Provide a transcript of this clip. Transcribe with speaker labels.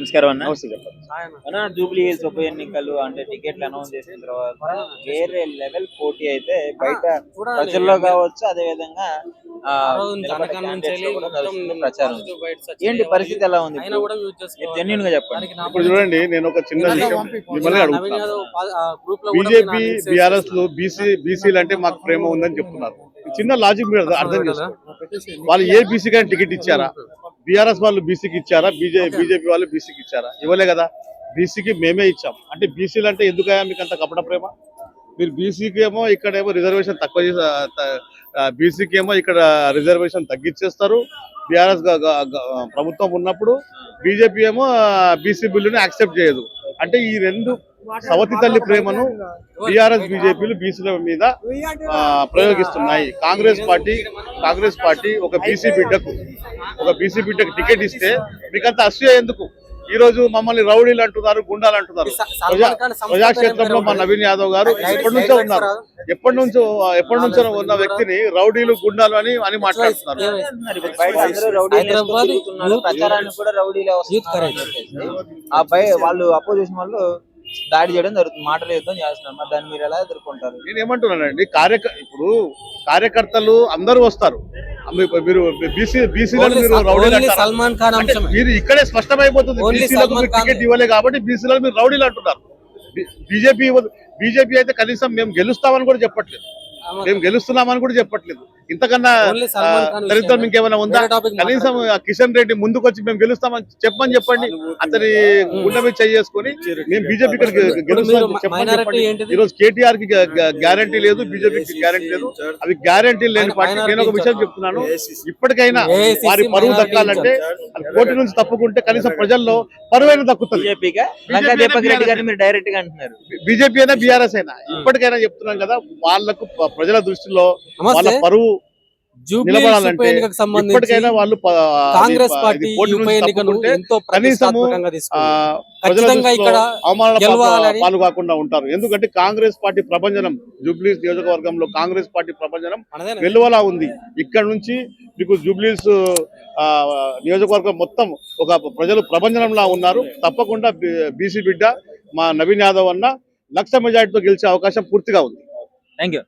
Speaker 1: నమస్కారం అన్న.
Speaker 2: నమస్తే చెప్పండి.
Speaker 1: అన్న, జూబ్లీ హిల్స్ ఉప ఎన్నికలు అంటే టికెట్లు అనౌన్స్ చేసిన తర్వాత వేరే లెవెల్ పోటీ అయితే బయట ప్రజల్లో కావచ్చు, అదే విధంగా ప్రచారం. ఏంటి పరిస్థితి ఎలా ఉంది? జెన్యూన్ గా చెప్పండి.
Speaker 2: ఇప్పుడు చూడండి, నేను ఒక చిన్న విషయం మిమ్మల్ని అడుగుతున్నాను. బీజేపీ బీఆర్ఎస్ లో బీసీలు అంటే మాకు ప్రేమ ఉందని చెప్తున్నారు. చిన్న లాజిక్ మీరు అర్థం చేసుకోండి. వాళ్ళు ఏ బీసీకి టికెట్ ఇచ్చారా? బీఆర్ఎస్ వాళ్ళు బీసీకి ఇచ్చారా? బీజేపీ వాళ్ళు బీసీకి ఇచ్చారా? ఇవ్వలే కదా. బీసీకి మేమే ఇచ్చాం. అంటే బీసీలు అంటే ఎందుకయ్యా మీకు అంత కపట ప్రేమ? మీరు బీసీకి ఏమో ఇక్కడేమో రిజర్వేషన్ తక్కువ చేసి, బీసీకి ఏమో ఇక్కడ రిజర్వేషన్ తగ్గించేస్తారు. బీఆర్ఎస్ ప్రభుత్వం ఉన్నప్పుడు బీజేపీ ఏమో బీసీ బిల్లుని యాక్సెప్ట్ చేయదు. అంటే ఈ రెండు సవతి తల్లి ప్రేమను బీఆర్ఎస్ బీజేపీలు బీసీల మీద ప్రయోగిస్తున్నాయి. కాంగ్రెస్ పార్టీ ఒక బీసీ బిడ్డకు టికెట్ ఇస్తే మీకంత అసూయ ఎందుకు? ఈ రోజు మమ్మల్ని రౌడీలు అంటున్నారు, గుండాలు అంటున్నారు. ప్రజాక్షేత్రంలో మా నవీన్ యాదవ్ గారు ఎప్పటి నుంచో ఉన్న వ్యక్తిని రౌడీలు, గుండాలు అని మాట్లాడుతున్నారు.
Speaker 1: వాళ్ళు అపోజిషన్ వాళ్ళు దాడి చేయడం జరుగుతుంది, మాటలు యుద్ధం చేస్తున్నారు. మరి దాన్ని మీరు ఎలా ఎదుర్కొంటారు?
Speaker 2: నేను ఏమంటున్నానండి, ఇప్పుడు కార్యకర్తలు అందరూ వస్తారు. మీరు మీరు ఇక్కడే స్పష్టమైపోతుంది. బీసీలకు టికెట్ ఇవ్వలే కాబట్టి బీసీలకు మీరు రౌడీలు అంటున్నారు. బీజేపీ అయితే కనీసం మేము గెలుస్తామని కూడా చెప్పట్లేదు, మేము గెలుస్తున్నామని కూడా చెప్పట్లేదు. ఇంతకన్నా చరిత్ర ఇంకేమైనా ఉందా? కనీసం కిషన్ రెడ్డి ముందుకు వచ్చి మేము గెలుస్తామని చెప్పండి. అతని గుండె మీద చేసుకొని మేము బీజేపీ గెలుస్తామని చెప్పండి. ఈరోజు కేటీఆర్ కి గ్యారంటీ లేదు, బీజేపీకి గ్యారంటీ లేదు. అవి గ్యారంటీ లేని పార్టీ. నేను ఒక విషయం చెప్తున్నాను, ఇప్పటికైనా వారి పరువు దక్కాలంటే కోర్టు నుంచి తప్పుకుంటే కనీసం ప్రజల్లో పరువైనా దక్కుతుంది. బీజేపీ అయినా బీఆర్ఎస్ అయినా ఇప్పటికైనా చెప్తున్నాం కదా, వాళ్లకు ప్రజల దృష్టిలో వాళ్ళ పరువు నిలబడాలంటే ఇప్పటికైనా వాళ్ళు
Speaker 3: కాంగ్రెస్ పార్టీ
Speaker 2: పాలు కాకుండా ఉంటారు. ఎందుకంటే కాంగ్రెస్ పార్టీ ప్రభంజనం, జూబ్లీస్ నియోజకవర్గంలో కాంగ్రెస్ పార్టీ ప్రభంజనం వెలువలా ఉంది. ఇక్కడ నుంచి మీకు జూబ్లీస్ నియోజకవర్గం మొత్తం ఒక ప్రజలు ప్రభంజనంలా ఉన్నారు. తప్పకుండా బీసీ బిడ్డ మా నవీన్ యాదవ్ అన్న 1,00,000 మెజార్టీతో గెలిచే అవకాశం పూర్తిగా ఉంది.
Speaker 1: Thank you.